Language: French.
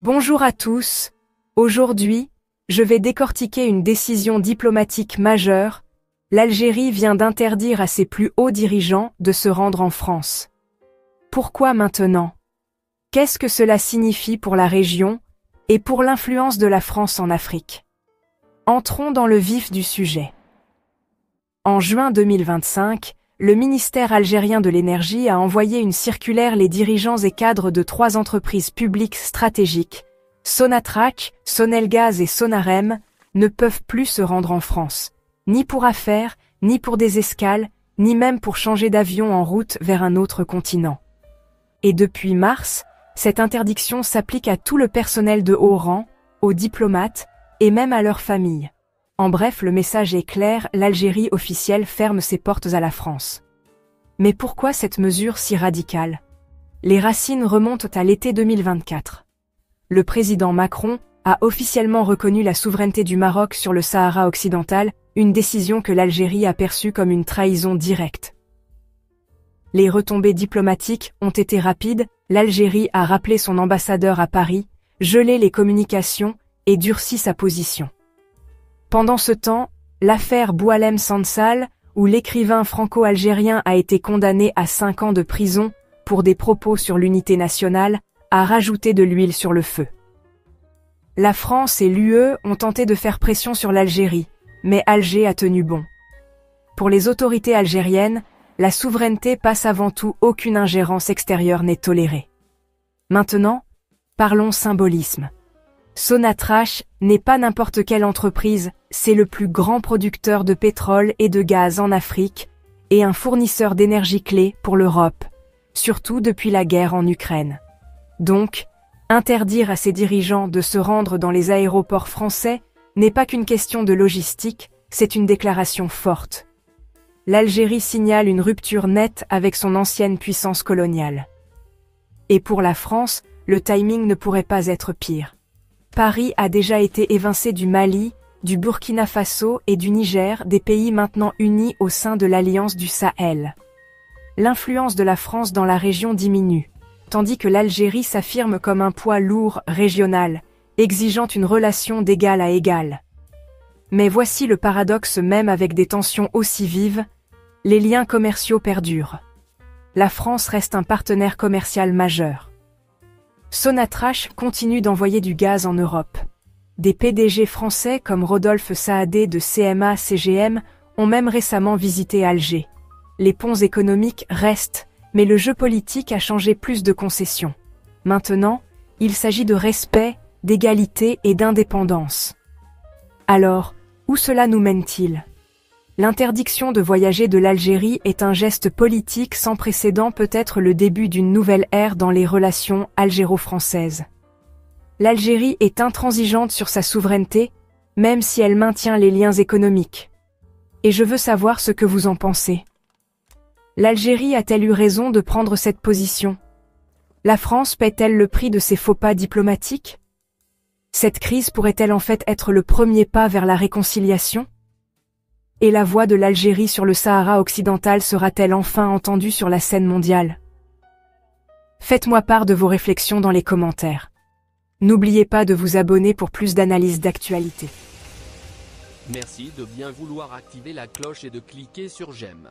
Bonjour à tous. Aujourd'hui, je vais décortiquer une décision diplomatique majeure. L'Algérie vient d'interdire à ses plus hauts dirigeants de se rendre en France. Pourquoi maintenant? Qu'est-ce que cela signifie pour la région et pour l'influence de la France en Afrique? Entrons dans le vif du sujet. En juin 2025, le ministère algérien de l'énergie a envoyé une circulaire les dirigeants et cadres de 3 entreprises publiques stratégiques, Sonatrach, Sonelgaz et Sonarem, ne peuvent plus se rendre en France, ni pour affaires, ni pour des escales, ni même pour changer d'avion en route vers un autre continent. Et depuis mars, cette interdiction s'applique à tout le personnel de haut rang, aux diplomates, et même à leurs familles. En bref, le message est clair, l'Algérie officielle ferme ses portes à la France. Mais pourquoi cette mesure si radicale? Les racines remontent à l'été 2024. Le président Macron a officiellement reconnu la souveraineté du Maroc sur le Sahara occidental, une décision que l'Algérie a perçue comme une trahison directe. Les retombées diplomatiques ont été rapides, l'Algérie a rappelé son ambassadeur à Paris, gelé les communications et durci sa position. Pendant ce temps, l'affaire Boualem Sansal, où l'écrivain franco-algérien a été condamné à 5 ans de prison pour des propos sur l'unité nationale, a rajouté de l'huile sur le feu. La France et l'UE ont tenté de faire pression sur l'Algérie, mais Alger a tenu bon. Pour les autorités algériennes, la souveraineté passe avant tout, aucune ingérence extérieure n'est tolérée. Maintenant, parlons symbolisme. Sonatrach n'est pas n'importe quelle entreprise, c'est le plus grand producteur de pétrole et de gaz en Afrique et un fournisseur d'énergie clé pour l'Europe, surtout depuis la guerre en Ukraine. Donc, interdire à ses dirigeants de se rendre dans les aéroports français n'est pas qu'une question de logistique, c'est une déclaration forte. L'Algérie signale une rupture nette avec son ancienne puissance coloniale. Et pour la France, le timing ne pourrait pas être pire. Paris a déjà été évincé du Mali, du Burkina Faso et du Niger, des pays maintenant unis au sein de l'Alliance du Sahel. L'influence de la France dans la région diminue, tandis que l'Algérie s'affirme comme un poids lourd régional, exigeant une relation d'égal à égal. Mais voici le paradoxe, même avec des tensions aussi vives, les liens commerciaux perdurent. La France reste un partenaire commercial majeur. Sonatrach continue d'envoyer du gaz en Europe. Des PDG français comme Rodolphe Saadé de CMA-CGM ont même récemment visité Alger. Les ponts économiques restent, mais le jeu politique a changé, plus de concessions. Maintenant, il s'agit de respect, d'égalité et d'indépendance. Alors, où cela nous mène-t-il? L'interdiction de voyager de l'Algérie est un geste politique sans précédent, peut-être le début d'une nouvelle ère dans les relations algéro-françaises. L'Algérie est intransigeante sur sa souveraineté, même si elle maintient les liens économiques. Et je veux savoir ce que vous en pensez. L'Algérie a-t-elle eu raison de prendre cette position? La France paie-t-elle le prix de ses faux pas diplomatiques? Cette crise pourrait-elle en fait être le premier pas vers la réconciliation? Et la voix de l'Algérie sur le Sahara occidental sera-t-elle enfin entendue sur la scène mondiale? Faites-moi part de vos réflexions dans les commentaires. N'oubliez pas de vous abonner pour plus d'analyses d'actualité. Merci de bien vouloir activer la cloche et de cliquer sur j'aime.